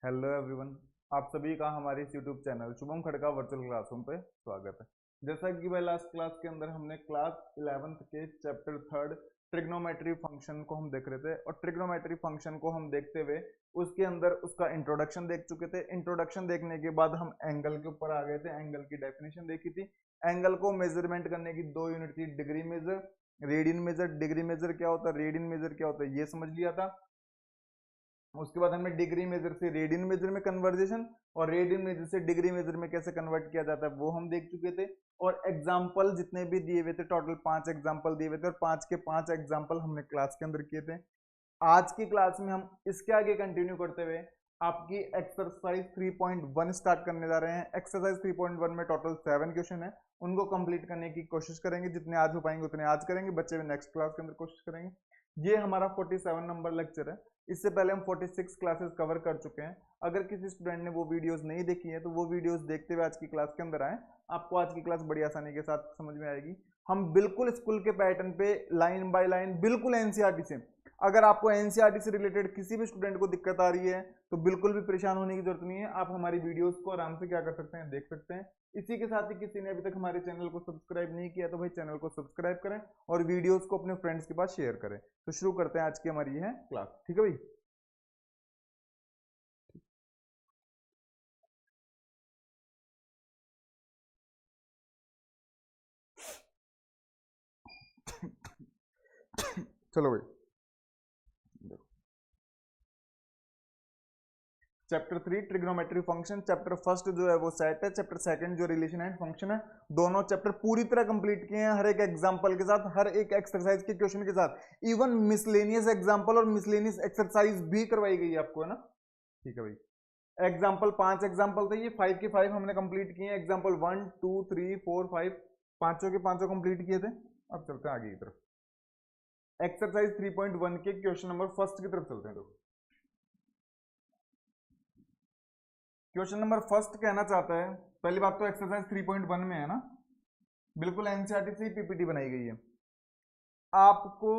Hello everyone, आप सभी का हमारे इस YouTube channel Shubham Khadka virtual classroom पे स्वागत है। जैसा कि भाई लास्ट क्लास के अंदर हमने क्लास 11th के चैप्टर 3 ट्रिग्नोमेट्री फंक्शन को हम देख रहे थे और ट्रिग्नोमेट्री फंक्शन को हम देखते हुए उसके अंदर उसका इंट्रोडक्शन देख चुके थे। इंट्रोडक्शन देखने के बाद हम एंगल के ऊपर आ गए थे, एंगल की डेफिनेशन देखी थी। एंगल को मेजरमेंट करने की दो यूनिट थी, degree measure, radian measure. Degree measure क्या होता है, रेडियन मेजर क्या होता है, ये समझ लिया था। उसके बाद हमने डिग्री मेजर से रेडियन मेजर में कन्वर्जेशन और रेडियन मेजर से डिग्री मेजर में कैसे कन्वर्ट किया जाता है वो हम देख चुके थे। और एग्जाम्पल जितने भी दिए हुए थे, टोटल 5 एग्जाम्पल दिए हुए थे और 5 के 5 एग्जाम्पल हमने क्लास के अंदर किए थे। आज की क्लास में हम इसके आगे कंटिन्यू करते हुए आपकी एक्सरसाइज 3.1 स्टार्ट करने जा रहे हैं। एक्सरसाइज 3.1 में टोटल 7 क्वेश्चन है, उनको कंप्लीट करने की कोशिश करेंगे। जितने आज हो पाएंगे उतने आज करेंगे, बच्चे भी नेक्स्ट क्लास के अंदर कोशिश करेंगे। ये हमारा 47 नंबर लेक्चर है। इससे पहले हम 46 क्लासेस कवर कर चुके हैं। अगर किसी स्टूडेंट ने वो वीडियोस नहीं देखी है तो वो वीडियोस देखते हुए आज की क्लास के अंदर आए, आपको आज की क्लास बड़ी आसानी के साथ समझ में आएगी। हम बिल्कुल स्कूल के पैटर्न पे लाइन बाय लाइन, बिल्कुल एनसीईआरटी से। अगर आपको एनसीईआरटी से रिलेटेड किसी भी स्टूडेंट को दिक्कत आ रही है तो बिल्कुल भी परेशान होने की जरूरत नहीं है। आप हमारी वीडियोस को आराम से क्या कर सकते हैं, देख सकते हैं। इसी के साथ ही किसी ने अभी तक हमारे चैनल को सब्सक्राइब नहीं किया तो भाई चैनल को सब्सक्राइब करें और वीडियोस को अपने फ्रेंड्स के पास शेयर करें। तो शुरू करते हैं आज की हमारी है क्लास, ठीक है भाई। चलो भाई, chapter 3 trigonometry function. Chapter first जो है वो सेट है, चैप्टर सेकंड जो रिलेशन एंड फंक्शन है, दोनों चैप्टर पूरी तरह कंप्लीट किए हैं, हर एक एग्जांपल के साथ, हर एक एक्सरसाइज के क्वेश्चन के साथ। इवन मिसलेनियस एग्जांपल और मिसलेनियस एक्सरसाइज भी करवाई गई है आपको, है ना। ठीक है भाई। एग्जाम्पल 5 एग्जाम्पल थे, ये 5 के 5 हमने कंप्लीट किए हैं। एग्जाम्पल 1 2 3 4 5 पांचों के पांचों कंप्लीट किए थे। अब चलते हैं आगे की तरफ, एक्सरसाइज 3.1 के क्वेश्चन नंबर फर्स्ट की तरफ चलते हैं। देखो क्वेश्चन नंबर फर्स्ट कहना चाहता है, पहली बात तो एक्सरसाइज 3.1 में है ना, बिल्कुल एनसीईआरटी से पीपीटी बनाई गई है। आपको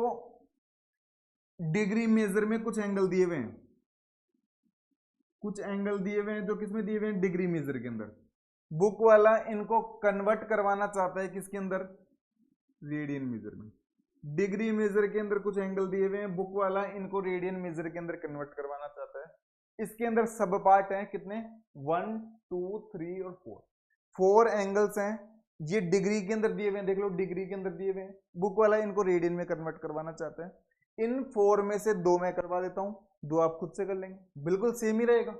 डिग्री मेजर में कुछ एंगल दिए हुए हैं, कुछ एंगल दिए हुए हैं जो किसमें दिए हुए हैं, डिग्री मेजर के अंदर। बुक वाला इनको कन्वर्ट करवाना चाहता है किसके अंदर, रेडियन मेजर में। डिग्री मेजर के अंदर कुछ एंगल दिए हुए हैं, बुक वाला इनको रेडियन मेजर के अंदर कन्वर्ट करवाना चाहता है। इसके अंदर सब पार्ट हैं कितने, 1 2 3 और 4 एंगल्स हैं। ये डिग्री के अंदर दिए हुए हैं, देख लो डिग्री के अंदर दिए हुए हैं। बुक वाला इनको रेडियन में कन्वर्ट करवाना चाहता है। इन 4 में से 2 मैं करवा देता हूं, 2 आप खुद से कर लेंगे, बिल्कुल सेम ही रहेगा।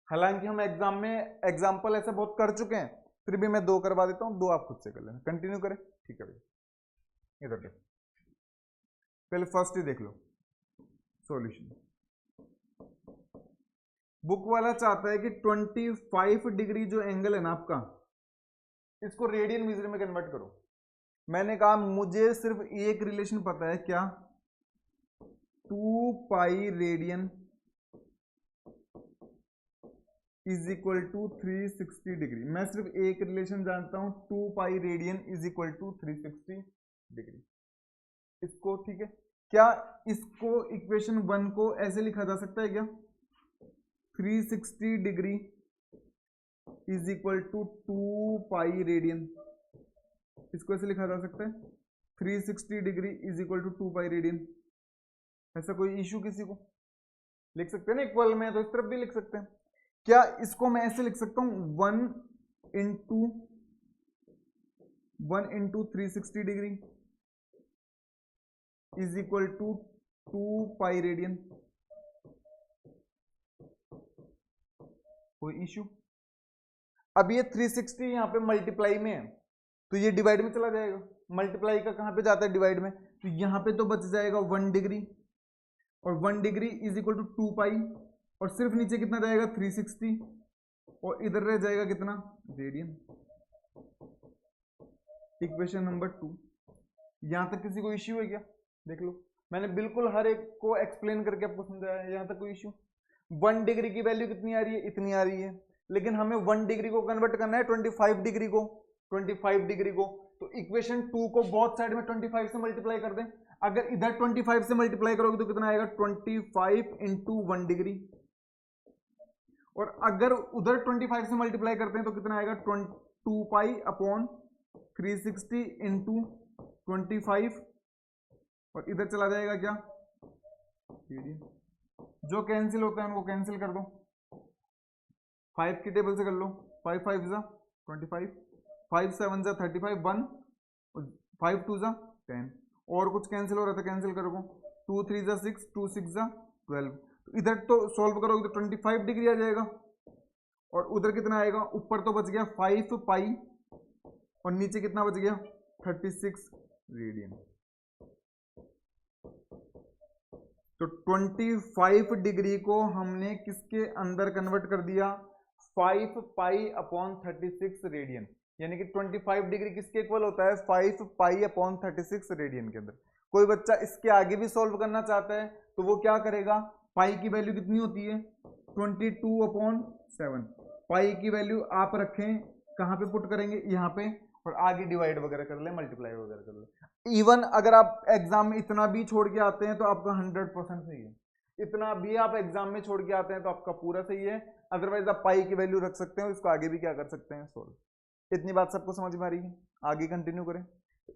हालांकि हम एग्जाम में एग्जाम्पल ऐसे बहुत कर चुके हैं, फिर भी मैं 2 करवा देता हूं, 2 आप खुद से कर लेना। कंटिन्यू करें, ठीक है भाई। इधर देखो, पहले फर्स्ट ही देख लो सॉल्यूशन। बुक वाला चाहता है कि 25 डिग्री जो एंगल है ना आपका, इसको रेडियन मेजर में कन्वर्ट करो। मैंने कहा मुझे सिर्फ एक रिलेशन पता है, क्या, 2 pi radian is equal to 360 degree. मैं सिर्फ एक रिलेशन जानता हूं, 2 pi radian is equal to 360 degree. इसको ठीक है, क्या इसको इक्वेशन 1 को ऐसे लिखा जा सकता है क्या, 360 degree is equal to 2 pi radian, इसको ऐसे लिखा जा सकता है 360 degree is equal to 2 pi radian. ऐसा कोई इशू किसी को, लिख सकते हैं ना इक्वल में, तो इस तरफ भी लिख सकते हैं। क्या इसको मैं ऐसे लिख सकता हूं 1 into 360 degree is equal to 2 pi radian, कोई इश्यू। अब ये 360 यहां पे मल्टीप्लाई में है तो ये डिवाइड में चला जाएगा। मल्टीप्लाई का कहां पे जाता है, डिवाइड में, तो यहां पे तो बच जाएगा 1 डिग्री और 1 डिग्री इज इक्वल टू 2 पाई और सिर्फ नीचे कितना जाएगा 360 और इधर रह जाएगा कितना, रेडियन। Equation number 2। यहां तक किसी को इश्यू है क्या, देख लो मैंने बिल्कुल हर एक को एक्सप्लेन करके आपको समझाया है। यहां तक कोई इश्यू, 1 डिग्री की वैल्यू कितनी आ रही है, इतनी आ रही है, लेकिन हमें 1 डिग्री को कन्वर्ट करना है 25 डिग्री को, 25 डिग्री को। तो इक्वेशन 2 को बोथ साइड में 25 से मल्टीप्लाई कर दें। अगर इधर 25 से मल्टीप्लाई करोगे तो कितना आएगा, 25 इंटू 1 डिग्री और अगर उधर 25 से मल्टीप्लाई करते हैं तो कितना आएगा 2 पाई अपॉन 360 इंटू 25 और इधर चला जाएगा क्या रेडियन। जो कैंसिल होता है उनको कैंसिल कर दो, 5 की टेबल से कर लो, 5 5 जा 25, 5 7 जा 35, 1 5 2 जा 10 और कुछ कैंसिल हो रहा था कैंसिल करो, 2 3 जा 6 2 6 जा 12। तो इधर तो सॉल्व करोगे तो 25 डिग्री आ जाएगा और उधर कितना आएगा, ऊपर तो बच गया 5 पाई और नीचे कितना बच गया 36 रेडियन। तो 25 डिग्री को हमने किसके अंदर कन्वर्ट कर दिया, 5 पाई अपॉन 36 रेडियन, यानी कि 25 डिग्री किसके इक्वल होता है 5 पाई अपॉन 36 रेडियन के अंदर। कोई बच्चा इसके आगे भी सॉल्व करना चाहता है तो वो क्या करेगा, पाई की वैल्यू कितनी होती है 22 अपॉन 7, पाई की वैल्यू आप रखें कहाँ पे पुट करेंगे यहाँ पे और आगे डिवाइड वगैरह कर ले मल्टीप्लाई वगैरह कर ले। इवन अगर आप एग्जाम में इतना भी छोड़ के आते हैं तो आपका 100% सही है, इतना भी आप एग्जाम में छोड़ के आते हैं तो आपका पूरा सही है, अदरवाइज आप पाई की वैल्यू रख सकते हैं और इसको आगे भी क्या कर सकते हैं सोल्व। इतनी बात सबको समझ में आ रही है, आगे कंटिन्यू करें।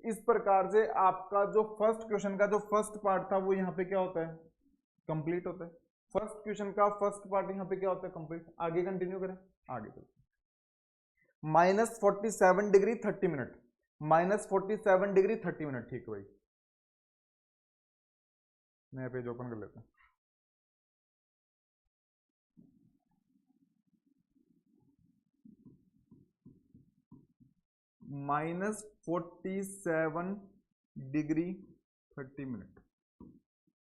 इस प्रकार से आपका जो फर्स्ट क्वेश्चन का जो फर्स्ट पार्ट था वो यहाँ पे क्या होता है कंप्लीट होता है, फर्स्ट क्वेश्चन का फर्स्ट पार्ट यहाँ पे क्या होता है कंप्लीट। आगे कंटिन्यू करें, आगे चलते -47 डिग्री 30 मिनट, -47 डिग्री 30 मिनट, ठीक है भाई नया पेज ओपन कर लेते हैं। -47 डिग्री 30 मिनट।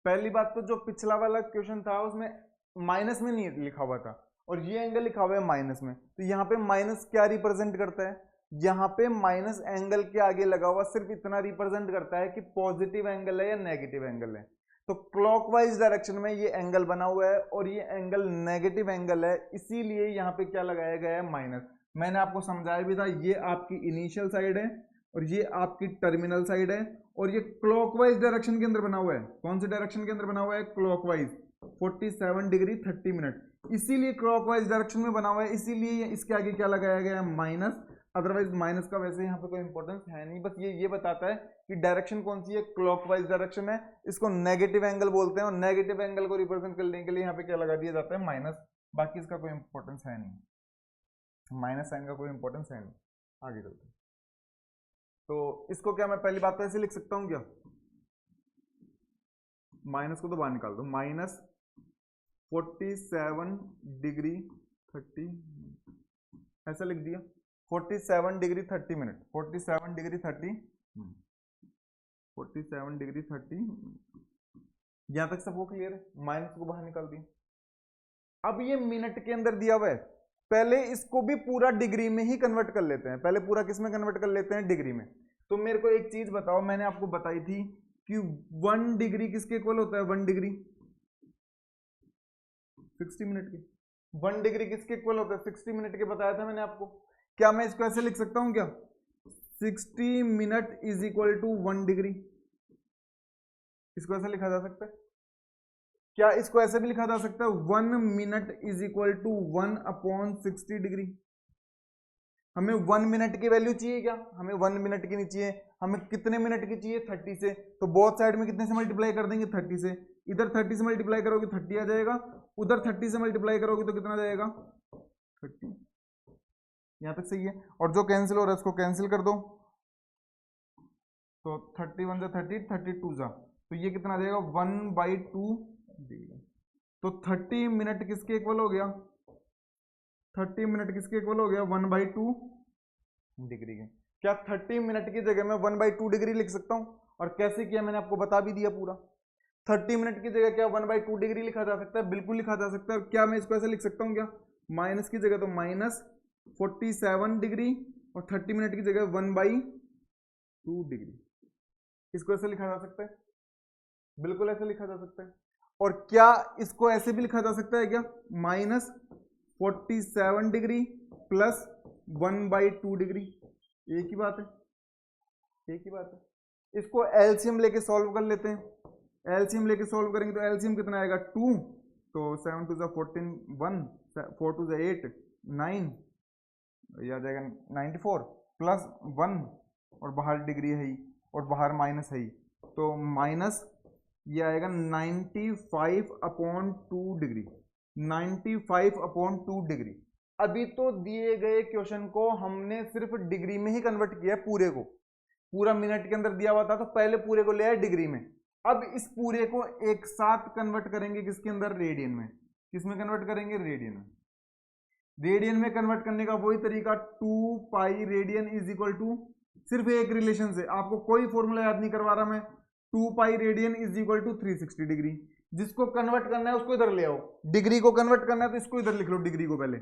पहली बात तो जो पिछला वाला क्वेश्चन था उसमें माइनस में नहीं लिखा हुआ था और ये एंगल लिखा हुआ है माइनस में, तो यहाँ पे माइनस क्या रिप्रेजेंट करता है, यहाँ पे माइनस एंगल के आगे लगा हुआ सिर्फ इतना रिप्रेजेंट करता है कि पॉजिटिव एंगल है या नेगेटिव एंगल है। तो क्लॉकवाइज डायरेक्शन में ये एंगल बना हुआ है और ये एंगल नेगेटिव एंगल है, इसीलिए यहाँ पे क्या लगाया गया है माइनस। मैंने आपको समझाया भी था, ये आपकी इनिशियल साइड है और ये आपकी टर्मिनल साइड है और ये क्लॉकवाइज डायरेक्शन के अंदर बना हुआ है। कौन से डायरेक्शन के अंदर बना हुआ है, क्लॉकवाइज 47 डिग्री 30 मिनट, इसीलिए क्लॉकवाइज डायरेक्शन में बना हुआ है, इसीलिए इसके आगे क्या लगाया गया है माइनस। अदरवाइज माइनस का वैसे यहाँ पे कोई इंपॉर्टेंस है नहीं, बस ये बताता है कि डायरेक्शन कौन सी है, क्लॉकवाइज डायरेक्शन है, इसको नेगेटिव एंगल बोलते हैं और नेगेटिव एंगल को रिप्रेजेंट करने के लिए यहाँ पे क्या लगा दिया जाता है माइनस, बाकी इसका कोई इंपॉर्टेंस है नहीं, माइनस साइन का कोई इंपॉर्टेंस है नहीं। आगे चलते हैं, तो इसको क्या मैं पहली बात तो ऐसे लिख सकता हूँ क्या, माइनस को तो बाहर निकाल दो, -47 डिग्री 30 ऐसा लिख दिया, 47 डिग्री 30 मिनट, 47 डिग्री 30 47 डिग्री 30, यहां तक सबको क्लियर है, माइनस को बाहर निकाल दिया। अब ये मिनट के अंदर दिया हुआ है, पहले इसको भी पूरा डिग्री में ही कन्वर्ट कर लेते हैं, पहले पूरा किस में कन्वर्ट कर लेते हैं, डिग्री में। तो मेरे को एक चीज बताओ, मैंने आपको बताई थी कि 1 डिग्री किसके इक्वल होता है, 1 डिग्री 60 मिनट की, 1 डिग्री किसके इक्वल होता है 60 मिनट के, बताया था मैंने आपको। क्या मैं इसको ऐसे लिख सकता हूं क्या, 60 minute is equal to 1 degree, इसको ऐसे लिखा जा सकता है क्या, इसको ऐसे भी लिखा जा सकता है 1 minute is equal to 1 upon 60 degree. हमें 1 मिनट की वैल्यू चाहिए क्या, हमें 1 मिनट की नहीं चाहिए, हमें कितने मिनट की चाहिए 30 से, तो बोथ साइड में कितने से मल्टीप्लाई कर देंगे 30 से, इधर 30 से मल्टीप्लाई करोगे 30 आ जाएगा, उधर 30 से मल्टीप्लाई करोगे तो कितना जाएगा 30, यहां तक सही है। और जो कैंसिल हो रहा है उसको कैंसिल कर दो, तो 31 जा 30, 32 जा, तो ये कितना आ जाएगा 1/2 डिग्री। तो 30 मिनट किसके इक्वल हो गया, 30 मिनट किसके इक्वल हो गया 1/2 डिग्री के। क्या 30 मिनट की जगह मैं 1/2 डिग्री लिख सकता हूं, और कैसे किया मैंने आपको बता भी दिया पूरा। 30 मिनट की जगह क्या 1/2 डिग्री लिखा जा सकता है, बिल्कुल लिखा जा सकता है। क्या मैं इसको ऐसे लिख सकता हूं क्या, माइनस की जगह तो -47 डिग्री और 30 मिनट की जगह 1/2 डिग्री, इसको ऐसे लिखा जा सकता है, बिल्कुल ऐसे लिखा जा सकता है। और क्या इसको ऐसे भी लिखा जा सकता है क्या, -47 डिग्री प्लस 1/2 डिग्री, एक ही बात है, एक ही बात है। इसको एलसीएम लेके सॉल्व कर लेते हैं, एलसीएम लेके सॉल्व करेंगे तो एलसीएम कितना आएगा 2, तो 7 2 14 1 4 टू 8 9, ये आ जाएगा 94 प्लस 1 और बाहर डिग्री है ही और बाहर माइनस है ही, तो माइनस ये आएगा 95/2 डिग्री, 95/2 डिग्री। अभी तो दिए गए क्वेश्चन को हमने सिर्फ डिग्री में ही कन्वर्ट किया है, पूरे को, पूरा मिनट के अंदर दिया हुआ था तो पहले पूरे को ले आए डिग्री में। अब इस पूरे को एक साथ कन्वर्ट करेंगे किसके अंदर, रेडियन में। किसमें कन्वर्ट करेंगे, रेडियन में। रेडियन में कन्वर्ट करने का वही तरीका, 2 pi radian is equal to, सिर्फ एक रिलेशन से, आपको कोई फॉर्मूला याद नहीं करवा रहा मैं, 2 pi radian is equal to 360 degree. जिसको कन्वर्ट करना है उसको इधर ले आओ, डिग्री को कन्वर्ट करना है तो इसको इधर लिख लो, डिग्री को पहले,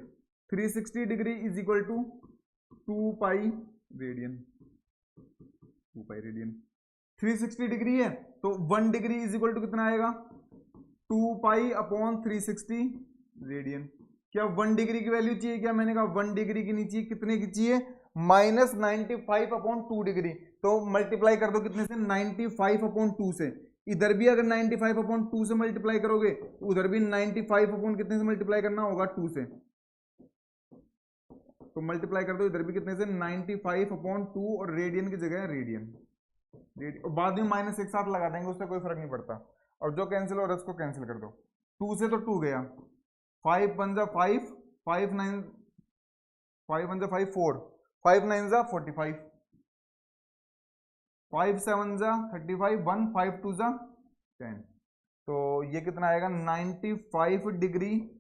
360 degree is equal to 2 pi radian, 2 pi radian. 360 degree है तो 1 डिग्री इज इक्वल टू कितना आएगा, 2 पाई अपॉन 360 रेडियन। क्या 1 डिग्री की वैल्यू चाहिए क्या, मैंने कहा 1 डिग्री की नहीं चाहिए, कितने की चाहिए, -95/2 डिग्री। तो मल्टीप्लाई कर दो कितने से, 95/2 से। इधर भी अगर 95/2 से मल्टीप्लाई करोगे तो उधर भी 95 कितने से मल्टीप्लाई करना होगा, 2 से। तो मल्टीप्लाई कर दो इधर भी कितने से, 95/2 और रेडियन की जगह रेडियन, और बाद में माइनस एक साथ लगा देंगे, उससे कोई फर्क नहीं पड़ता। और जो कैंसिल हो रहा है उसको कैंसिल कर दो, 2 से तो 2 गया, 5 1 जा 5, 5 9 5 1 जा 5 4, 5 9 जा 45, 5 7 जा 35, 1 5 2 जा 10। तो ये कितना आएगा, 95 डिग्री,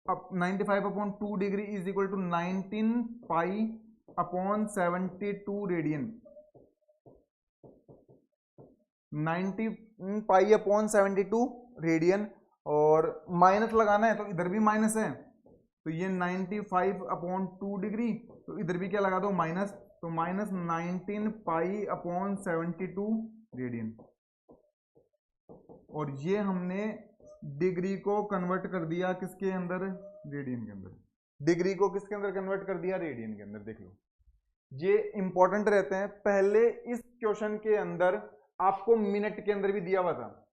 अब 95/2 degree is equal to 19 pi upon 72 radian, 90 pi upon 72 radian. और माइनस लगाना है तो इधर भी माइनस है, तो ये 95/2 डिग्री, तो इधर भी क्या लगा दो, माइनस, तो माइनस 19 पाई अपॉन 72 रेडियन। और ये हमने डिग्री को कन्वर्ट कर दिया किसके अंदर, रेडियन के अंदर। डिग्री को किसके अंदर कन्वर्ट कर दिया, रेडियन के अंदर। देख लो, ये इंपॉर्टेंट रहते हैं। पहले इस क्वेश्चन के अंदर आपको मिनट के अंदर भी दिया हुआ था,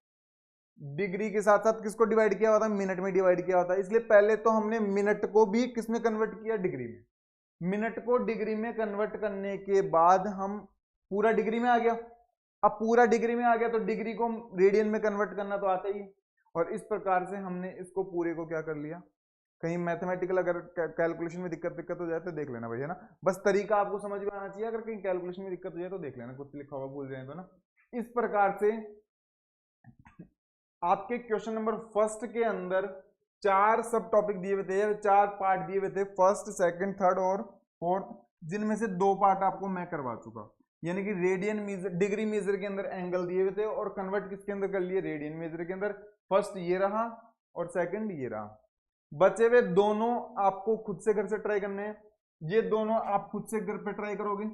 डिग्री के साथ साथ किसको डिवाइड किया हुआ था, मिनट में डिवाइड किया हुआ था। इसलिए पहले तो हमने मिनट को भी किसमें कन्वर्ट किया, डिग्री में। मिनट को डिग्री में कन्वर्ट करने के बाद हम पूरा डिग्री में आ गया। अब पूरा डिग्री में आ गया तो डिग्री को रेडियन में कन्वर्ट करना तो आता ही है। और इस प्रकार से हमने इसको पूरे को क्या कर लिया। कहीं मैथमेटिकल अगर कैलकुलेशन में दिक्कत हो जाए तो देख लेना भाई, है ना। बस तरीका आपको समझ में आना चाहिए, अगर कहीं कैलकुलेशन में दिक्कत हो जाए तो देख लेना, कुछ लिखा हुआ भूल जाए तो ना। इस प्रकार से आपके क्वेश्चन नंबर फर्स्ट के अंदर 4 सब टॉपिक दिए हुए थे, 4 पार्ट दिए हुए थे, फर्स्ट सेकंड थर्ड और फोर्थ, जिनमें से 2 पार्ट आपको मैं करवा चुका। यानी कि रेडियन मेजर, डिग्री मेजर के अंदर एंगल दिए हुए थे और कन्वर्ट किसके अंदर कर लिए, रेडियन मेजर के अंदर। फर्स्ट ये रहा और सेकंड ये रहा। बचे हुए दोनों आपको खुद से घर से ट्राई करने हैं। ये दोनों आप खुद से घर पे ट्राई करोगे।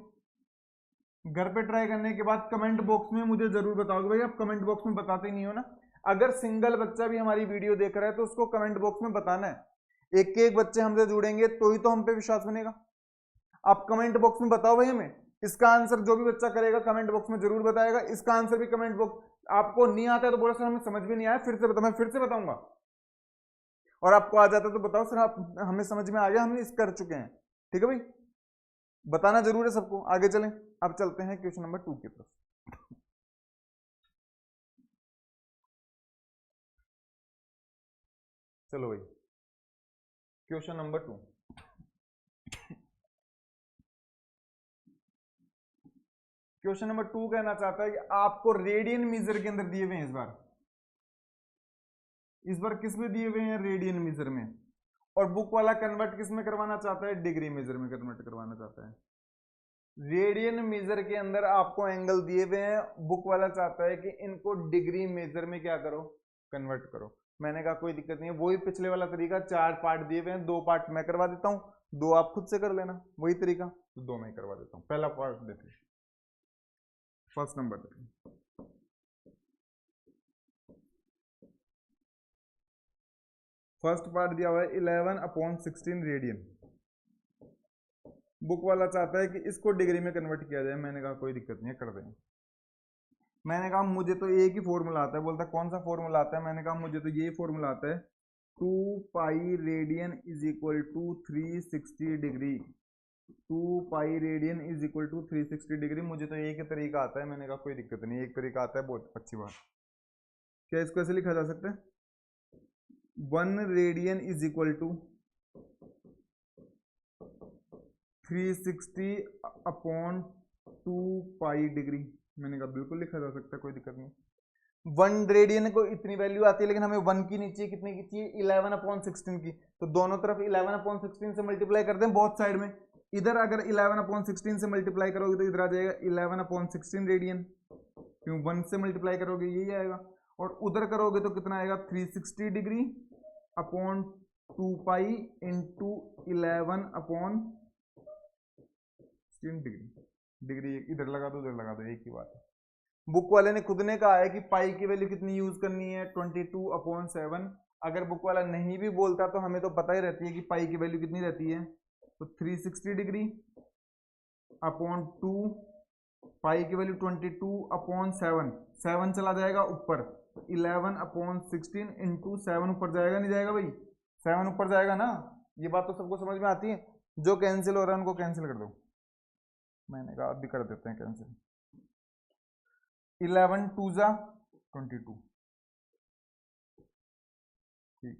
घर पे ट्राई करने के बाद कमेंट बॉक्स में मुझे जरूर बताओगे। भाई आप कमेंट बॉक्स में बताते नहीं हो ना। अगर सिंगल बच्चा भी हमारी वीडियो देख रहा है तो उसको कमेंट बॉक्स में बताना है। एक एक बच्चे हमसे जुड़ेंगे तो ही तो हम पे विश्वास बनेगा। आप कमेंट बॉक्स में बताओ भाई हमें इसका आंसर। जो भी बच्चा करेगा कमेंट बॉक्स में जरूर बताएगा। इसका आंसर भी कमेंट बॉक्स, आपको नहीं आता है तो बोलो सर हमें समझ में नहीं आया, फिर से बताओ, मैं फिर से बताऊंगा। और आपको आ जाता है तो बताओ सर आप, हमें समझ में आ गया, हमने इस कर चुके हैं। ठीक है भाई, बताना जरूर है सबको। आगे चलें, अब चलते हैं क्वेश्चन नंबर 2 की तरफ। चलो भाई, क्वेश्चन नंबर 2। क्वेश्चन नंबर 2 कहना चाहता है कि आपको रेडियन मीजर के अंदर दिए हुए हैं। इस बार किस में दिए हुए हैं, रेडियन मीजर में। और बुक वाला कन्वर्ट किस में करवाना चाहता है, डिग्री मेजर में कन्वर्ट करवाना चाहता है। रेडियन मेजर के अंदर आपको एंगल दिए हुए हैं, बुक वाला चाहता है कि इनको डिग्री मेजर में क्या करो, कन्वर्ट करो। मैंने कहा कोई दिक्कत नहीं है, वही पिछले वाला तरीका। 4 पार्ट दिए हुए हैं, 2 पार्ट मैं करवा देता हूं, 2 आप खुद से कर लेना, वही तरीका। तो 2 मैं करवा देता हूं। पहला पार्ट देखिए, फर्स्ट नंबर देखिए। फर्स्ट पार्ट दिया हुआ है 11/16 रेडियन। बुक वाला चाहता है कि इसको डिग्री में कन्वर्ट किया जाए। मैंने कहा कोई दिक्कत नहीं है, कर देंगे। मैंने कहा मुझे तो एक ही फॉर्मूला आता है। बोलता कौन सा फॉर्मूला आता है, मैंने कहा मुझे तो ये फॉर्मूला आता है 2 pi radian is equal to 360 degree. 2 pi radian is equal to 360 degree. मुझे तो एक ही तरीका आता है, मैंने कहा कोई दिक्कत नहीं, एक तरीका आता है, बहुत अच्छी बात। क्या इसको ऐसे लिखा जा सकता है? 1 radian is equal to 360 upon 2 pi degree. मैंने कहा बिल्कुल लिखा जा सकता है, कोई दिक्कत नहीं। 1 रेडियन को इतनी वैल्यू आती है, लेकिन हमें 1 की नीचे कितने की चाहिए? 11/16 की। तो दोनों तरफ 11/16 से मल्टीप्लाई कर दें बोथ साइड में। इधर अगर 11/16 से मल्टीप्लाई करोगे तो इधर आ जाएगा 11/16 रेडियन, क्यों 1 से मल्टीप्लाई करोगे यही आएगा। और उधर करोगे तो कितना आएगा? 360 degree upon 2 pi into 11/16 degree. Degree इधर लगा दो, उधर लगा दो, एक ही बात है। बुक वाले ने खुद ने कहा है कि पाई की वैल्यू कितनी यूज करनी है? 22/7। अगर बुक वाला नहीं भी बोलता तो हमें तो पता ही रहती है कि पाई की वैल्यू कितनी रहती है। तो 360 डिग्री अपॉन 2, पाई की वैल्यू 22/7। 7 चला जाएगा ऊपर, 11/16 इंटू 7 ऊपर जाएगा, नहीं जाएगा भाई? 7 ऊपर जाएगा ना। ये बात तो सबको समझ में आती है। जो कैंसिल हो रहा है उनको कैंसिल कर दो। मैंने कहा आप भी कर देते हैं कैंसिल। 11 2 जा 22। ठीक,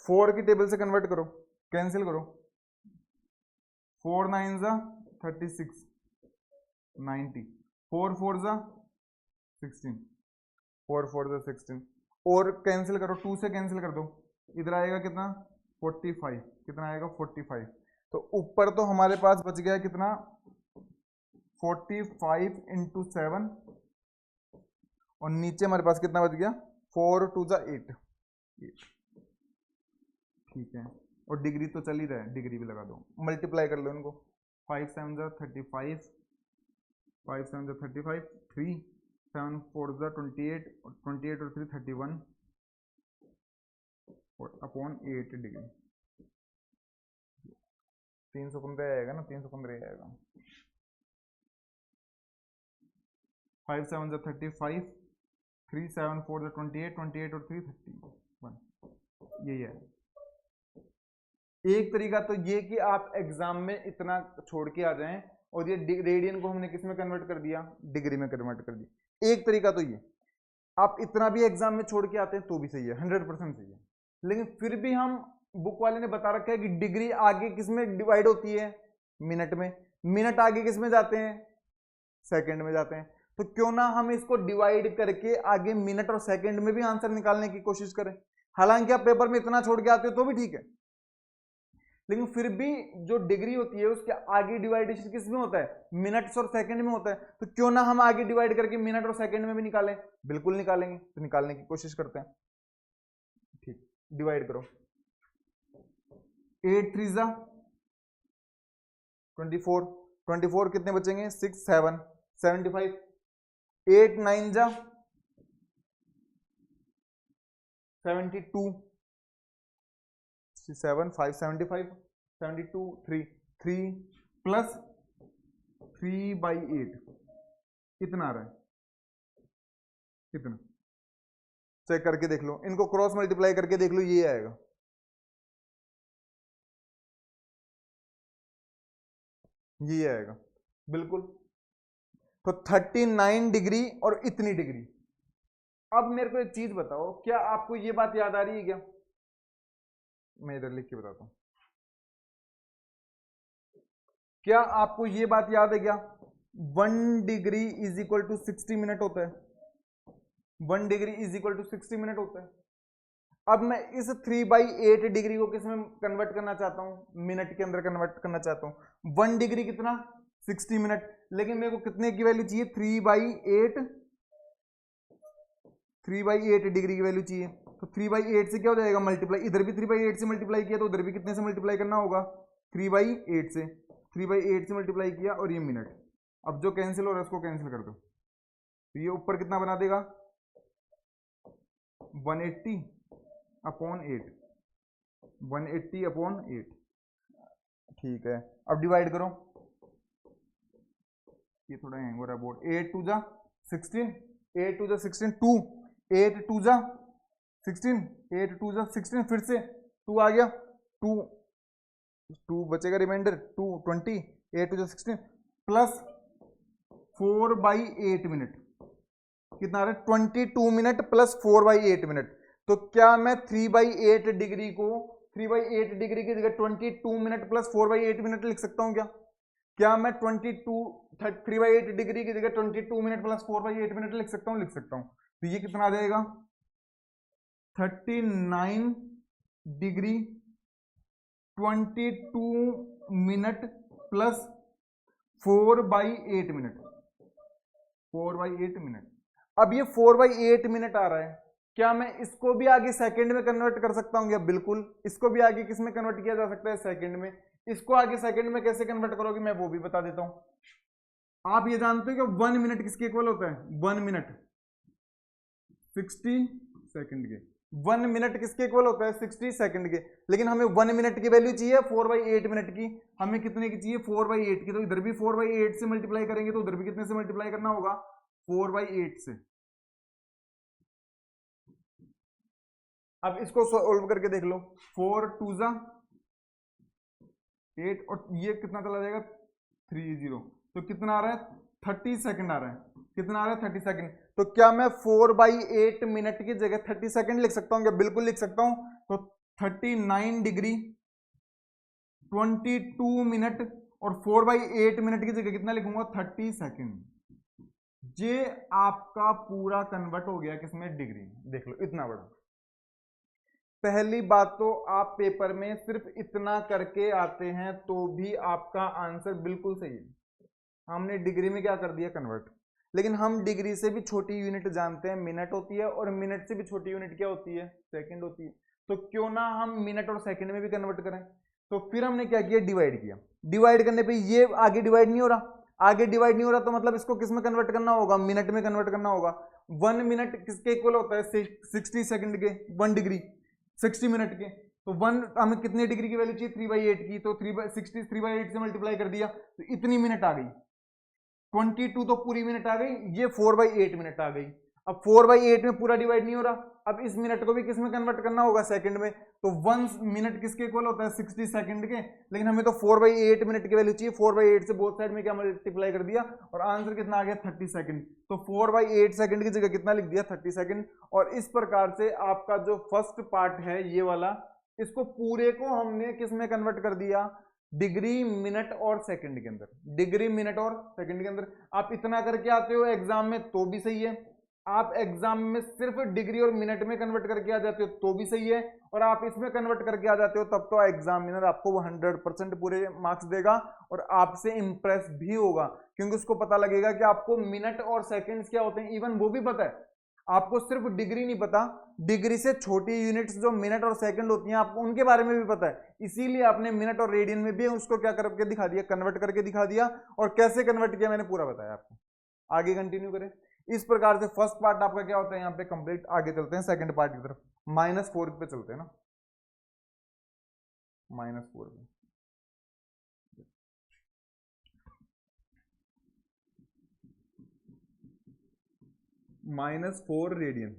4 की टेबल से कन्वर्ट करो, कैंसिल करो। 4 9 जा 36, 90। 4 4 जा 16, 4 4 जा 16। और कैंसिल करो, 2 से कैंसिल कर दो, इधर आएगा कितना? 45। कितना आएगा? 45। तो ऊपर तो हमारे पास बच गया कितना? 45 इंटू 7, और नीचे हमारे पास कितना बच गया? 4 2 जा 8। ठीक है, और डिग्री तो चल ही रहा है, डिग्री भी लगा दो, मल्टीप्लाई कर लो इनको। 5 7 जा 35, 5 7 जा 35, 3 7 4 जा 28, और 28 और 3 31 अपॉन 8 डिग्री। 315 आएगा ना, 315 आएगा। 5 7 जा 35, 3 7 4 जा 28, 28 और 3 31, यही है। एक तरीका तो ये कि आप एग्जाम में इतना छोड़ के आ जाएं, और ये रेडियन को हमने किस में कन्वर्ट कर दिया? डिग्री में कन्वर्ट कर दिया। एक तरीका तो ये, आप इतना भी एग्जाम में छोड़ के आते हैं तो भी सही है, 100% सही है। लेकिन फिर भी हम, बुक वाले ने बता रखा है कि डिग्री आगे किस में डिवाइड होती है? मिनट में। मिनट आगे किस में जाते हैं? सेकंड में जाते हैं। तो क्यों ना हम इसको डिवाइड करके आगे मिनट और सेकंड में भी आंसर निकालने की कोशिश करें। हालांकि आप पेपर में इतना छोड़ के आते हो तो भी ठीक है, लेकिन फिर भी जो डिग्री होती है उसके आगे डिवाइडेशन किस में होता है? मिनट्स और सेकंड में होता है। तो क्यों ना हम आगे डिवाइड करके मिनट और सेकंड में भी निकालें। बिल्कुल निकालेंगे, तो निकालने की कोशिश करते हैं। ठीक, डिवाइड करो। 8 3 जा 24, 24 कितने बचेंगे? 6 7 75। 8 9 जा 72, 7 5 75, 72 3 3 प्लस 3/8 कितना आ रहा है? कितना? चेक करके देख लो, इनको क्रॉस मल्टीप्लाई करके देख लो, ये आएगा। ये आएगा बिल्कुल। तो 39 डिग्री और इतनी डिग्री। अब मेरे को एक चीज बताओ, क्या आपको ये बात याद आ रही है क्या? मैं इधर लिख के बताता हूं। क्या आपको ये बात याद है क्या? 1 degree is equal to 60 minute होता है। 1 degree is equal to 60 minute होता है। अब मैं इस 3/8 डिग्री को किस में कन्वर्ट करना चाहता हूं? मिनट के अंदर कन्वर्ट करना चाहता हूं। 1 डिग्री कितना? 60 मिनट। लेकिन मेरे को कितने की वैल्यू चाहिए? 3/8 डिग्री की वैल्यू चाहिए। तो 3/8 से क्या हो जाएगा? मल्टीप्लाई। इधर भी 3/8 से मल्टीप्लाई किया तो उधर भी कितने से मल्टीप्लाई करना होगा? 3/8 से। 3/8 से मल्टीप्लाई किया, और ये मिनट। अब जो कैंसिल हो रहा है उसको कैंसिल कर दो, तो ये ऊपर कितना बना देगा? 180 अपॉन 8। 180 अपॉन 8। ठीक है, अब डिवाइड करो। ये थोड़ा हैंग हो रहा है बोर्ड। 8 2 जा 16, 8 2 जा 16, 2 8 2 जा 16, 8 2 जा 16, फिर से 2 आ गया, 2 2 बचेगा रिमाइंडर 2 20, 8 2 जा 16 प्लस 4/8 मिनट, कितना आ रहा है 22 मिनट प्लस 4/8 मिनट। तो क्या मैं 3/8 डिग्री को 3/8 डिग्री की जगह 22 मिनट प्लस 4/8 मिनट लिख सकता हूं क्या? क्या मैं 3/8 डिग्री की जगह 22 मिनट प्लस 4/8 मिनट लिख सकता हूं? लिख सकता हूं। तो ये कितना आ जाएगा 39 degree 22 minute plus 4/8 minute, 4/8 minute. अब ये 4/8 मिनट आ रहा है, क्या मैं इसको भी आगे सेकंड में कन्वर्ट कर सकता हूँ क्या? बिल्कुल, इसको भी आगे किस में कन्वर्ट किया जा सकता है? सेकंड में। इसको आगे सेकंड में कैसे कन्वर्ट करोगे मैं वो भी बता देता हूं। आप ये जानते हो कि 1 मिनट किसके इक्वल होता है? 1 मिनट 60 सेकंड के। 1 मिनट किसके इक्वल होता है? 60 सेकंड के। लेकिन हमें 1 मिनट की वैल्यू चाहिए 4/8 मिनट की। हमें कितने की चाहिए? 4/8 की। तो इधर भी 4/8 से मल्टीप्लाई करेंगे तो उधर भी कितने से मल्टीप्लाई करना होगा? 4/8 से। अब इसको सोल्व करके देख लो, 4 2 जा 8 और ये कितना चला जाएगा 30, तो कितना आ रहा है 30 सेकंड आ रहा है। कितना आ रहा है 30 सेकंड। तो क्या मैं 4/8 मिनट की जगह 30 सेकंड लिख सकता हूँ क्या? बिल्कुल लिख सकता हूं। तो 39 डिग्री 22 मिनट और 4/8 मिनट की जगह कितना लिखूंगा? 30 सेकंड। ये आपका पूरा कन्वर्ट हो गया किसमें? डिग्री। देख लो इतना बड़ा। पहली बात तो आप पेपर में सिर्फ इतना करके आते हैं तो भी आपका आंसर बिल्कुल सही है। हमने डिग्री में क्या कर दिया? कन्वर्ट। लेकिन हम डिग्री से भी छोटी यूनिट जानते हैं, मिनट होती है, और मिनट से भी छोटी यूनिट क्या होती है? सेकंड होती है। तो क्यों ना हम मिनट और सेकंड में भी कन्वर्ट करें। तो फिर हमने क्या किया? डिवाइड किया। डिवाइड करने पे ये आगे डिवाइड नहीं हो रहा, आगे डिवाइड नहीं हो रहा, तो मतलब इसको किस में कन्वर्ट करना होगा? मिनट में कन्वर्ट करना होगा। 1 मिनट किसके इक्वल होता है? 60 सेकंड के। 1 डिग्री 60 मिनट के। तो 1 हमें कितने डिग्री की वैल्यू चाहिए? 3/8 की। तो 3/60 3/8 से मल्टीप्लाई कर दिया तो इतनी मिनट आ गई। 22 तो पूरी मिनट आ गई, ये 4/8 मिनट आ गई। अब 4/8 में पूरा डिवाइड नहीं हो रहा, अब इस मिनट को भी किस में कन्वर्ट करना होगा? सेकंड में। तो 1 मिनट किसके इक्वल होता है? 60 सेकंड के। लेकिन हमें तो 4/8 मिनट की वैल्यू चाहिए। 4/8 से बोथ साइड में क्या मल्टीप्लाई कर दिया और आंसर कितना आ गया? 30 सेकंड। तो 4/8 सेकंड की जगह कितना लिख दिया? 30 सेकंड। और इस प्रकार से आपका जो फर्स्ट पार्ट है ये वाला, इसको पूरे को हमने किस में कन्वर्ट कर दिया? डिग्री मिनट और सेकंड के अंदर। डिग्री मिनट और सेकंड के अंदर। आप इतना करके आते हो एग्जाम में तो भी सही है, आप एग्जाम में सिर्फ डिग्री और मिनट में कन्वर्ट करके आ जाते हो तो भी सही है, और आप इसमें कन्वर्ट करके आ जाते हो तब तो एग्जामिनर आपको 100% पूरे मार्क्स देगा और आपसे इंप्रेस भी होगा, क्योंकि उसको पता लगेगा कि आपको मिनट और सेकंड्स क्या होते हैं, इवन वो भी पता है। आपको सिर्फ डिग्री नहीं पता, डिग्री से छोटी यूनिट्स जो मिनट और सेकंड होती हैं आपको उनके बारे में भी पता है। इसीलिए आपने मिनट और रेडियन में भी उसको क्या करके दिखा दिया? कन्वर्ट करके दिखा दिया। और कैसे कन्वर्ट किया मैंने पूरा बताया आपको। आगे कंटिन्यू करें। इस प्रकार से फर्स्ट पार्ट आपका क्या होता है यहाँ पे कंप्लीट। आगे चलते हैं सेकंड पार्ट की तरफ। -4 पे चलते हैं ना, -4 पे। -4 रेडियन।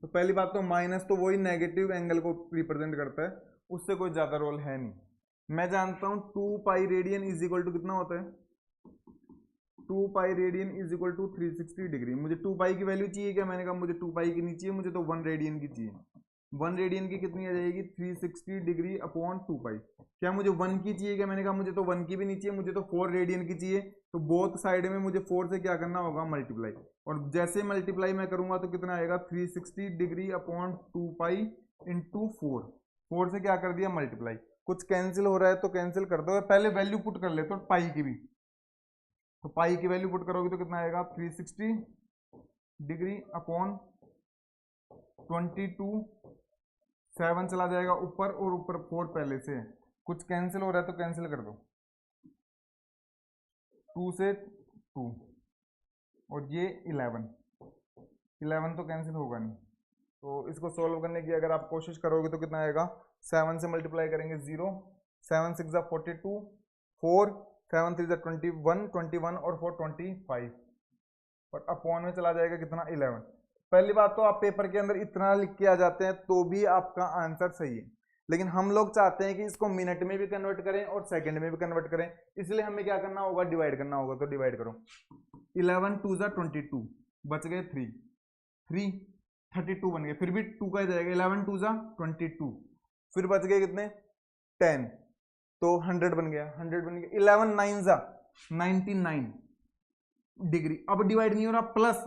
तो पहली बात तो माइनस तो वही नेगेटिव एंगल को रिप्रेजेंट करता है, उससे कोई ज्यादा रोल है नहीं। मैं जानता हूं 2 pi radian is equal to कितना होता है? 2 pi radian is equal to 360 degree. मुझे 2 पाई की वैल्यू चाहिए क्या? मैंने कहा मुझे 2 पाई की नहीं चाहिए, मुझे तो 1 रेडियन की चाहिए। 1 रेडियन की कितनी आ जाएगी? 360 डिग्री अपॉन 2 पाई। क्या मुझे 1 की चाहिए क्या? मैंने कहा मुझे तो 1 की भी नहीं चाहिए, मुझे तो 4 रेडियन की चाहिए। तो बोथ साइड में मुझे 4 से क्या करना होगा? मल्टीप्लाई। और जैसे मल्टीप्लाई मैं करूंगा तो कितना आएगा? 360 डिग्री अपॉन 2 पाई इंटू 4। 4 से क्या कर दिया? मल्टीप्लाई। कुछ कैंसिल हो रहा है तो कैंसिल कर दो, पहले वैल्यू पुट कर लेते हो पाई की भी। तो पाई की वैल्यू पुट करोगे तो कितना आएगा? 360 डिग्री अपॉन 22। 7 चला जाएगा ऊपर और ऊपर 4 पहले से। कुछ कैंसिल हो रहा है तो कैंसिल कर दो। 2 से 2 और ये 11 तो कैंसिल होगा नहीं। तो इसको सोल्व करने की अगर आप कोशिश करोगे तो कितना आएगा? 7 से मल्टीप्लाई करेंगे 0, 7 6 42, 4 7 3 21, 21 और 4 25 और अपॉन में चला जाएगा कितना? 11। पहली बात तो आप पेपर के अंदर इतना लिख के आ जाते हैं तो भी आपका आंसर सही है, लेकिन हम लोग चाहते हैं कि इसको मिनट में भी कन्वर्ट करें और सेकंड में भी कन्वर्ट करें, इसलिए हमें क्या करना होगा, डिवाइड करना होगा। तो डिवाइड करो, 11 2 जा 22, बच गए 3, 3 32 बन गए, फिर भी 2 का जाएगा, 11 2 जा 22, फिर बच गए कितने 10, तो 100 बन गया, 100 बन गया, 11 9 जा 99 डिग्री। अब डिवाइड नहीं हो रहा, प्लस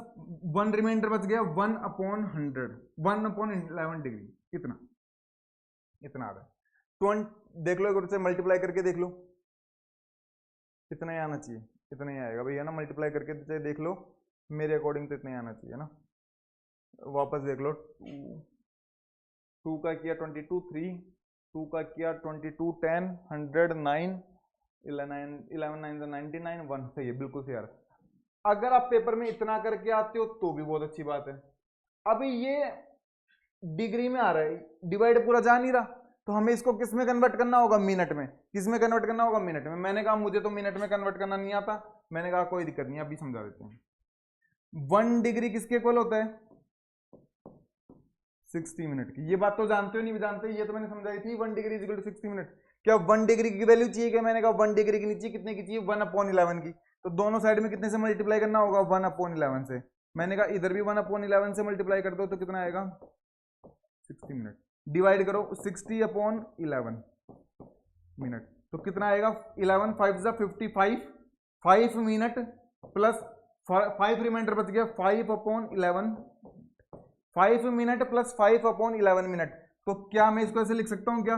1 रिमाइंडर बच गया, 1/100, 1/11 डिग्री, इतना इतना आ रहा है। 20 देख लो, एक से मल्टीप्लाई करके देख लो कितना ही आना चाहिए, इतना ही आएगा भैया ना, मल्टीप्लाई करके देख लो, मेरे अकॉर्डिंग तो इतना ही आना चाहिए ना। वापस देख लो, 2 का किया 22 3, 2 का किया 22 10, 100 9, 11 9 99, 1 सही है, बिल्कुल सही आ रहा है। अगर आप पेपर में इतना करके आते हो तो भी बहुत अच्छी बात है। अभी ये डिग्री में आ रहा है, डिवाइड पूरा जा नहीं रहा, तो हमें इसको किस में कन्वर्ट करना होगा, मिनट में। किस में कन्वर्ट करना होगा, मिनट में। मैंने कहा मुझे तो मिनट में कन्वर्ट करना नहीं आता, मैंने कहा कोई दिक्कत नहीं, अभी समझा देते हैं। 1 डिग्री किसके इक्वल होता है, 60 मिनट की। ये बात तो जानते हो नहीं जानते, ये तो मैंने समझाई थी, 1 डिग्री इक्वल टू 60 मिनट। क्या 1 डिग्री की वैल्यू चाहिए क्या, मैंने कहा 1 डिग्री की नीचे कितने की चाहिए, 1/11 की। तो दोनों साइड में कितने से मल्टीप्लाई करना होगा, 1/11 से। मैंने कहा इधर भी 1/11 से मल्टीप्लाई कर दो तो कितना आएगा, 60 मिनट। डिवाइड करो 60/11 मिनट, तो कितना आएगा, 11 5 जा 55, 5 मिनट प्लस 5 रिमाइंडर बच गया, 5/11, 5 मिनट प्लस 5/11 मिनट। तो क्या मैं इसको ऐसे लिख सकता हूं क्या,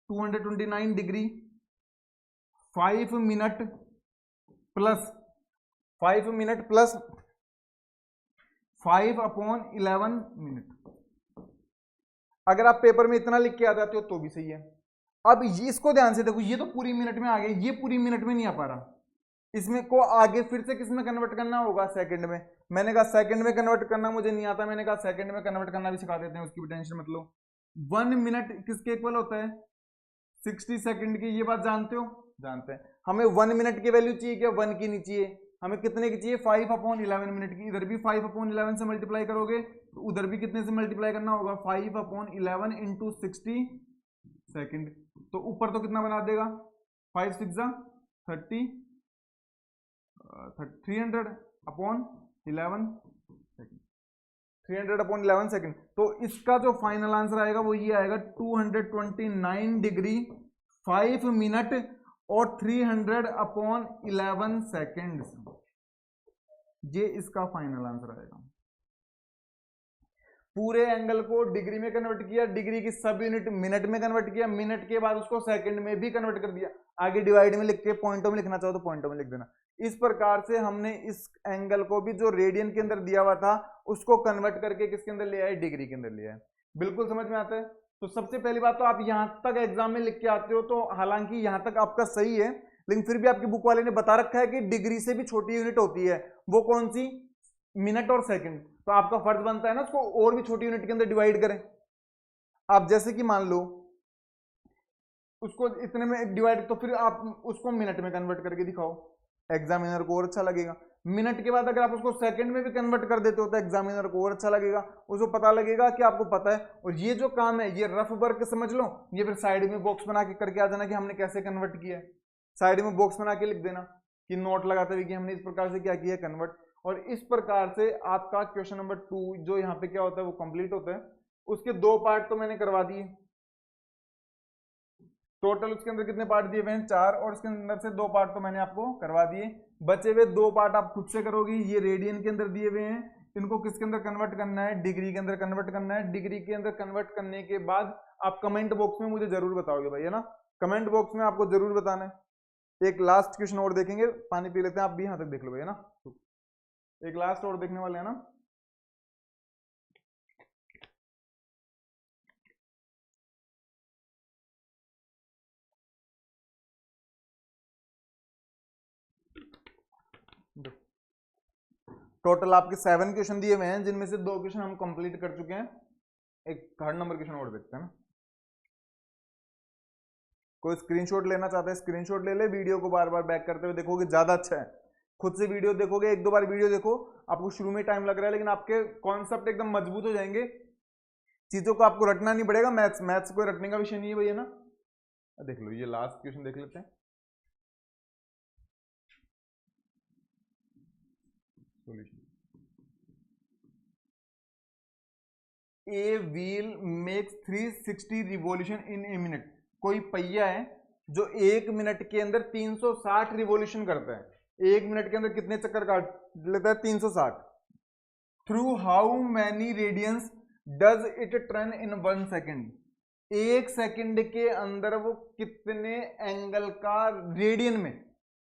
229 डिग्री 5 मिनट प्लस 5/11 मिनट। अगर आप पेपर में इतना लिख के आ जाते हो तो भी सही है। अब इसको ध्यान से देखो, ये तो पूरी मिनट में आ गया, ये पूरी मिनट में नहीं आ पा रहा, इसमें को आगे फिर से किस में कन्वर्ट करना होगा, सेकंड में। मैंने कहा सेकंड में कन्वर्ट करना मुझे नहीं आता, मैंने कहा सेकंड में कन्वर्ट करना भी सिखा देते हैं, उसकी भी टेंशन मत लो। 1 मिनट किसके इक्वल होता है, 60 सेकंड की। ये बात जानते हो, जानते हैं। हमें 1 मिनट की वैल्यू चाहिए क्या, 1 की नहीं चाहिए, हमें कितने की चाहिए, 5/11 मिनट की। इधर भी 5/11 से मल्टीप्लाई करोगे तो उधर भी कितने से मल्टीप्लाई करना होगा, 5/11 इंटू 60 सेकंड। तो ऊपर तो कितना बना देगा, 5 6 जा 30, 300/11 सेकंड, 300/11 सेकंड। तो इसका जो फाइनल आंसर आएगा वो ये आएगा, 229 डिग्री 5 मिनट और 300/11 सेकंड। ये इसका फाइनल आंसर आएगा। पूरे एंगल को डिग्री में कन्वर्ट किया, डिग्री की सब यूनिट मिनट में कन्वर्ट किया, मिनट के बाद उसको सेकंड में भी कन्वर्ट कर दिया। आगे डिवाइड में लिख के पॉइंटों में लिखना चाहो तो पॉइंटों में लिख देना। इस प्रकार से हमने इस एंगल को भी जो रेडियन के अंदर दिया हुआ था उसको कन्वर्ट करके किसके अंदर ले आए, डिग्री के अंदर ले आए। बिल्कुल समझ में आता है। तो सबसे पहली बात तो आप यहां तक एग्जाम में लिख के आते हो, तो हालांकि यहां तक आपका सही है, लेकिन फिर भी आपकी बुक वाले ने बता रखा है कि डिग्री से भी छोटी यूनिट होती है, वो कौन सी, मिनट और सेकंड। तो आपका फर्ज बनता है ना उसको और भी छोटी यूनिट के अंदर डिवाइड करें। आप जैसे कि मान लो उसको इतने में डिवाइड, तो फिर आप उसको मिनट में कन्वर्ट करके दिखाओ, एग्जामिनर को और अच्छा लगेगा। मिनट के बाद अगर आप उसको सेकंड में भी कन्वर्ट कर देते हो तो एग्जामिनर को और अच्छा लगेगा, उसको पता लगेगा कि आपको पता है। और ये जो काम है ये रफ वर्क समझ लो, ये फिर साइड में बॉक्स बना के करके आ जाना कि हमने कैसे कन्वर्ट किया है। साइड में बॉक्स बना के लिख देना कि नोट लगाते हुए कि हमने इस प्रकार से क्या किया, कन्वर्ट। और इस प्रकार से आपका क्वेश्चन नंबर 2 जो यहाँ पे क्या होता है वो कंप्लीट होता है। उसके 2 पार्ट तो मैंने करवा दिए, टोटल उसके अंदर कितने पार्ट दिए हुए हैं, 4, और इसके अंदर से 2 पार्ट तो मैंने आपको करवा दिए। बचे हुए 2 पार्ट आप खुद से करोगे। ये रेडियन के अंदर दिए हुए हैं, इनको किसके अंदर कन्वर्ट करना है, डिग्री के अंदर कन्वर्ट करना है। डिग्री के अंदर कन्वर्ट करने के बाद आप कमेंट बॉक्स में मुझे जरूर बताओगे भाई, है ना, कमेंट बॉक्स में आपको जरूर बताना है। एक लास्ट क्वेश्चन और देखेंगे, पानी पी लेते हैं, आप भी यहां तक देख लो भाई, है ना, एक लास्ट और देखने वाले हैं ना। टोटल आपके 7 क्वेश्चन दिए हुए हैं, जिनमें से 2 क्वेश्चन हम कंप्लीट कर चुके हैं। एक 3rd नंबर क्वेश्चन और देखते हैं ना। कोई स्क्रीनशॉट लेना चाहता है स्क्रीनशॉट ले ले, वीडियो को बार बार बैक करते हुए देखोगे ज्यादा अच्छा है। खुद से वीडियो देखोगे, एक दो बार वीडियो देखो, आपको शुरू में टाइम लग रहा है लेकिन आपके कॉन्सेप्ट एकदम मजबूत हो जाएंगे, चीजों को आपको रटना नहीं पड़ेगा। मैथ्स कोई रटने का विषय नहीं है भैया ना। देख लो ये लास्ट क्वेश्चन देख लेते हैं। Solution, a wheel makes 360 revolution in a minute. कोई पहिया है जो 1 मिनट के अंदर 360 रिवॉल्यूशन करता है। 1 मिनट के अंदर कितने चक्कर काट लेता है? 360। Through how many radians does it turn in 1 second. 1 second के अंदर वो कितने एंगल का, रेडियन में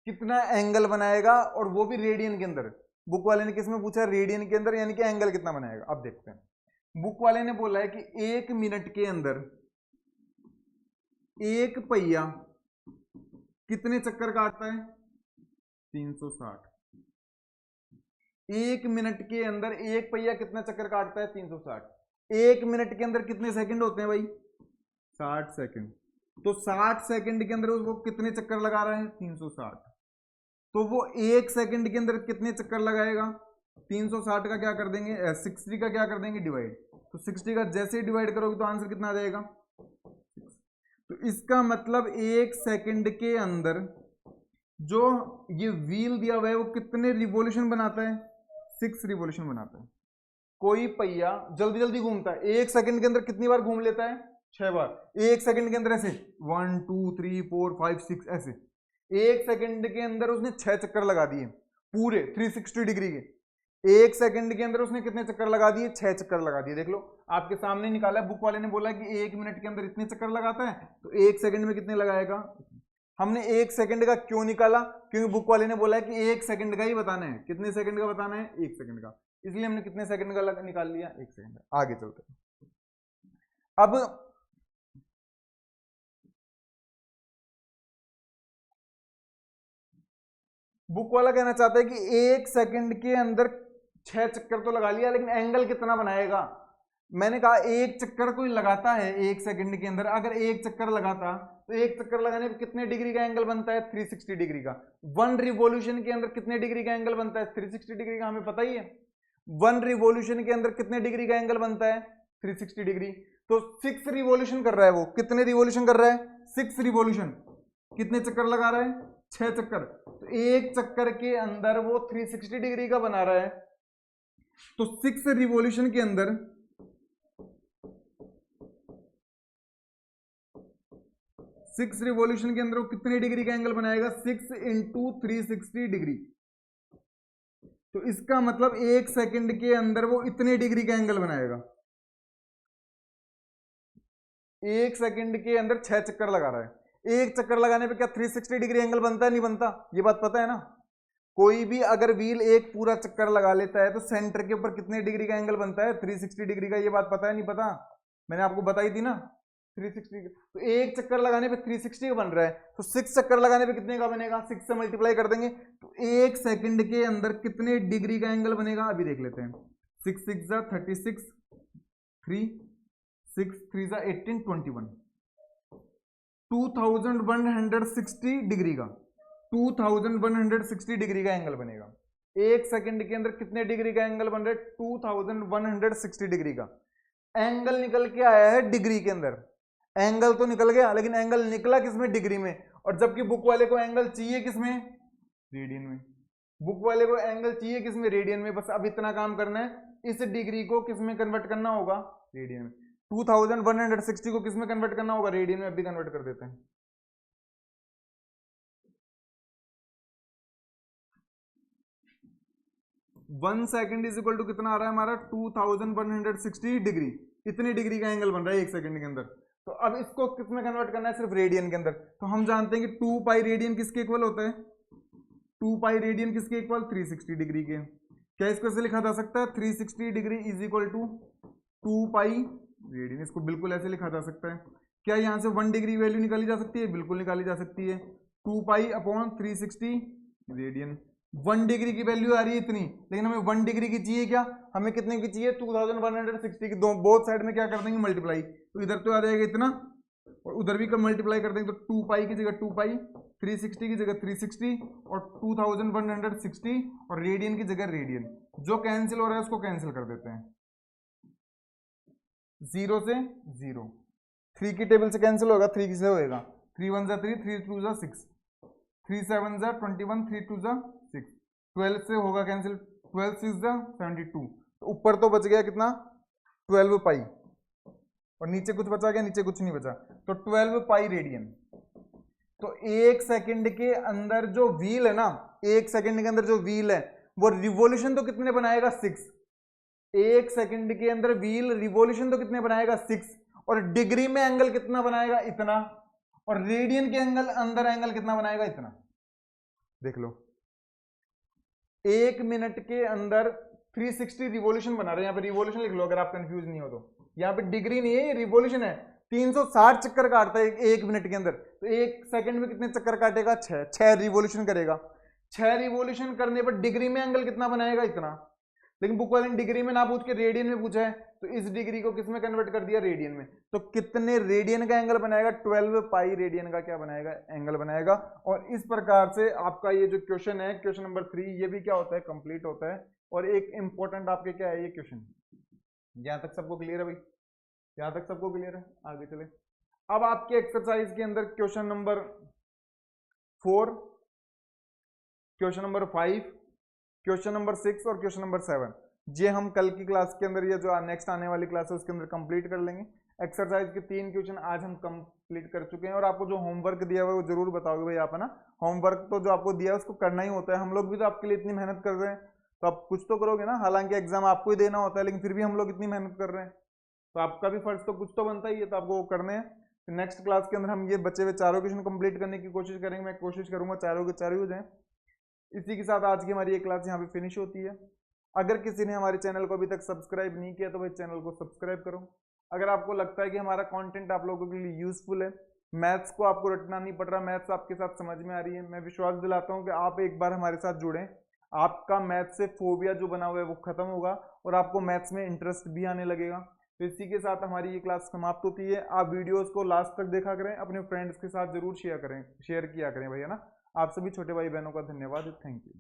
कितना एंगल बनाएगा, और वो भी रेडियन के अंदर। बुक वाले ने किसमें पूछा? रेडियन के अंदर, यानी कि एंगल कितना बनाएगा। अब देखते हैं, बुक वाले ने बोला है कि 1 मिनट के अंदर एक पहिया कितने चक्कर काटता है? 360। 1 मिनट के अंदर एक पहिया कितना चक्कर काटता है? 360। 1 मिनट के अंदर कितने सेकंड होते हैं भाई? 60 सेकंड। तो 60 सेकंड के अंदर वो कितने चक्कर लगा रहा है? 360। तो वो 1 सेकंड के अंदर कितने चक्कर लगाएगा? 360 का क्या कर देंगे, 60 का क्या कर देंगे, डिवाइड। तो 60 का जैसे ही डिवाइड करोगे तो आंसर कितना आ जाएगा? तो इसका मतलब 1 सेकंड के अंदर जो ये व्हील दिया हुआ है वो कितने रिवॉल्यूशन बनाता है? 6 रिवॉल्यूशन बनाता है। कोई पहिया जल्दी जल्दी घूमता है, 1 सेकंड के अंदर कितनी बार घूम लेता है? 6 बार। 1 सेकंड के अंदर ऐसे 1 2 3 4 5 6 ऐसे 1 सेकंड के अंदर उसने 6 चक्कर लगा दिए पूरे 360 डिग्री के। 1 सेकंड के अंदर उसने कितने चक्कर लगा दिए? 6 चक्कर लगा दिए। देख लो आपके सामने निकाला है, बुक वाले ने बोला कि 1 मिनट के अंदर इतने चक्कर लगाता है, तो 1 सेकंड में कितने लगाएगा? हमने 1 सेकंड का क्यों निकाला? क्योंकि बुक वाले ने बोला है कि 1 सेकंड का ही बताना है। कितने सेकंड का बताना है? 1 सेकंड का। इसलिए हमने कितने सेकंड का निकाल लिया? 1 सेकंड। आगे चलते हैं। अब बुक वाला कहना चाहता है कि 1 सेकंड के अंदर 6 चक्कर तो लगा लिया, लेकिन एंगल कितना बनाएगा? मैंने कहा 1 चक्कर कोई लगाता है 1 सेकंड के अंदर, अगर 1 चक्कर लगाता तो 1 चक्कर लगाने पे कितने डिग्री का एंगल बनता है? 360 डिग्री का। 1 रिवॉल्यूशन के अंदर कितने डिग्री का एंगल बनता है? 360 डिग्री का, हमें पता ही है। 1 रिवॉल्यूशन के अंदर कितने डिग्री का एंगल बनता है? 360 डिग्री। तो 6 रिवॉल्यूशन कर रहा है वो। कितने रिवॉल्यूशन कर रहा है? 6 रिवॉल्यूशन। कितने चक्कर लगा रहा है? 6 चक्कर। तो 1 चक्कर के अंदर वो 360 डिग्री का बना रहा है। तो 6 रिवॉल्यूशन के अंदर 6 रिवॉल्यूशन के अंदर वो कितने डिग्री का एंगल बनाएगा? 6 इंटू 360 डिग्री। तो इसका मतलब 1 सेकंड के अंदर वो इतने डिग्री का एंगल बनाएगा। 1 सेकंड के अंदर 6 चक्कर लगा रहा है। 1 चक्कर लगाने पे क्या 360 डिग्री एंगल बनता है? नहीं बनता। ये बात पता है ना। कोई भी अगर व्हील एक पूरा चक्कर लगा लेता है तो सेंटर के ऊपर कितने डिग्री का एंगल बनता है? 360 डिग्री का। ये बात पता है? नहीं पता? मैंने आपको बताई थी ना 360। तो 1 चक्कर लगाने पे 360 का बन रहा है, तो 6 चक्कर लगाने पे कितने का बनेगा? 6 से मल्टीप्लाई कर देंगे तो 1 सेकंड के अंदर कितने डिग्री का एंगल बनेगा? अभी देख लेते हैं। 6 6 जा 36, 3 6 3 जा 18, 21, 2160 डिग्री का, 2160 डिग्री का एंगल बनेगा। 1 सेकंड के अंदर कितने डिग्री का एंगल बन रहा है? 2160 डिग्री का। एंगल निकल के आया है डिग्री के अंदर। एंगल तो निकल गया, लेकिन एंगल निकला किसमें? डिग्री में। और जबकि बुक वाले को एंगल चाहिए किसमें? रेडियन में। बुक वाले को एंगल चाहिए किसमें? रेडियन में। बस अब इतना काम करना है, इस डिग्री को किसमें कन्वर्ट करना होगा? रेडियन में। 2160 को किसमें कन्वर्ट करना होगा? रेडियन में। अभी कन्वर्ट कर देते हैं। One second is equal to कितना आ रहा है हमारा? 2160 डिग्री। इतने डिग्री का एंगल बन रहा है 1 सेकंड के अंदर। तो अब इसको किसमें कन्वर्ट करना है? सिर्फ रेडियन के अंदर। तो हम जानते हैं कि 2 पाई रेडियन किसके इक्वल होता है? 2 पाई रेडियन किसके इक्वल? 360 डिग्री के। क्या इसको ऐसे लिखा जा सकता है? 360 degree is equal to 2 pi radian. इसको बिल्कुल ऐसे लिखा जा सकता है। क्या यहाँ से 1 डिग्री वैल्यू निकाली जा सकती है? बिल्कुल निकाली जा सकती है। 2 पाई अपॉन 360 रेडियन। 1 डिग्री की वैल्यू आ रही है इतनी, लेकिन हमें 1 डिग्री की चाहिए क्या? हमें कितने की चाहिए? 2160 की। दो बोथ साइड में क्या कर देंगे? मल्टीप्लाई। तो इधर तो आ जाएगा इतना, और उधर भी मल्टीप्लाई कर देंगे तो 2 पाई की जगह 2 पाई, 360 की जगह 360 और 2160 और रेडियन की जगह रेडियन। जो कैंसिल हो रहा है उसको कैंसिल कर देते हैं, 0 से 0, 3 की टेबल से कैंसिल होगा, 3 किससे होएगा, 3 1 जा 3, 3 2 जा 6, 3 7 जा 21, 3 2 जा 6, 12 से होगा कैंसिल, 12 6 जा 72। तो ऊपर तो बच गया कितना 12 पाई और नीचे कुछ बचा गया, नीचे कुछ नहीं बचा, तो 12 पाई रेडियन। तो एक सेकंड के अंदर जो व्हील है ना, एक सेकंड के अंदर जो व्हील है वो रिवॉल्यूशन तो कितने बनाएगा 6, एक सेकंड के अंदर व्हील रिवॉल्यूशन तो कितने बनाएगा 6, और डिग्री में एंगल कितना बनाएगा इतना, और रेडियन के एंगल अंदर एंगल कितना बनाएगा इतना। देख लो, एक मिनट के अंदर 360 रिवॉल्यूशन बना रहे हैं, यहाँ पे रिवॉल्यूशन लिख लो अगर आप कंफ्यूज नहीं हो तो, यहाँ पे डिग्री नहीं है, ये रिवॉल्यूशन है। 360 चक्कर काटता है एक मिनट के अंदर, तो एक सेकंड में कितने चक्कर काटेगा 6 रिवॉल्यूशन करेगा, 6 रिवॉल्यूशन करने पर डिग्री में एंगल कितना बनाएगा इतना। लेकिन बुक वाले ने डिग्री में ना पूछ के रेडियन में पूछा है, तो इस डिग्री को किस में कन्वर्ट कर दिया, रेडियन में। तो कितने रेडियन का एंगल बनाएगा, 12 पाई रेडियन का क्या बनाएगा, एंगल बनाएगा। और इस प्रकार से आपका ये जो क्वेश्चन है, क्वेश्चन नंबर 3, ये भी क्या होता है, कंप्लीट होता है। और एक इंपॉर्टेंट आपके क्या है ये क्वेश्चन, यहां तक सबको क्लियर है भाई, यहां तक सबको क्लियर है, आगे चले। अब आपके एक्सरसाइज के अंदर question number 4, question number 5, question number 6 और क्वेश्चन नंबर 7, ये हम कल की क्लास के अंदर, ये जो नेक्स्ट आने वाली क्लास है उसके अंदर कंप्लीट कर लेंगे। एक्सरसाइज के 3 क्वेश्चन आज हम कंप्लीट कर चुके हैं। और आपको जो होमवर्क दिया हुआ है वो जरूर बताओगे भाई आप, है ना। होमवर्क तो जो आपको दिया है उसको करना ही होता है, हम लोग भी तो आपके लिए इतनी मेहनत कर रहे हैं, तो आप कुछ तो करोगे ना। हालांकि एग्जाम आपको ही देना होता है, लेकिन फिर भी हम लोग इतनी मेहनत कर रहे हैं, तो आपका भी फर्ज तो कुछ तो बनता ही है, तो आपको वो करने हैं। नेक्स्ट क्लास के अंदर हम ये बचे हुए चारों क्वेश्चन कंप्लीट करने की कोशिश करेंगे, मैं कोशिश करूंगा चारों के चारों हो जाएं। इसी के साथ आज की हमारी ये क्लास यहाँ पे फिनिश होती है। अगर किसी ने हमारे चैनल को अभी तक सब्सक्राइब नहीं किया तो भाई चैनल को सब्सक्राइब करो। अगर आपको लगता है कि हमारा कंटेंट आप लोगों के लिए यूजफुल है, मैथ्स को आपको रटना नहीं पड़ रहा, मैथ्स आपके साथ समझ में आ रही है, मैं विश्वास दिलाता हूँ कि आप एक बार हमारे साथ जुड़ें, आपका मैथ्स से फोबिया जो बना हुआ है वो खत्म होगा और आपको मैथ्स में इंटरेस्ट भी आने लगेगा। तो इसी के साथ हमारी ये क्लास समाप्त होती है। आप वीडियोस को लास्ट तक देखा करें, अपने फ्रेंड्स के साथ जरूर शेयर किया करें भाई, है ना। आप सभी छोटे भाई बहनों का धन्यवाद, थैंक यू।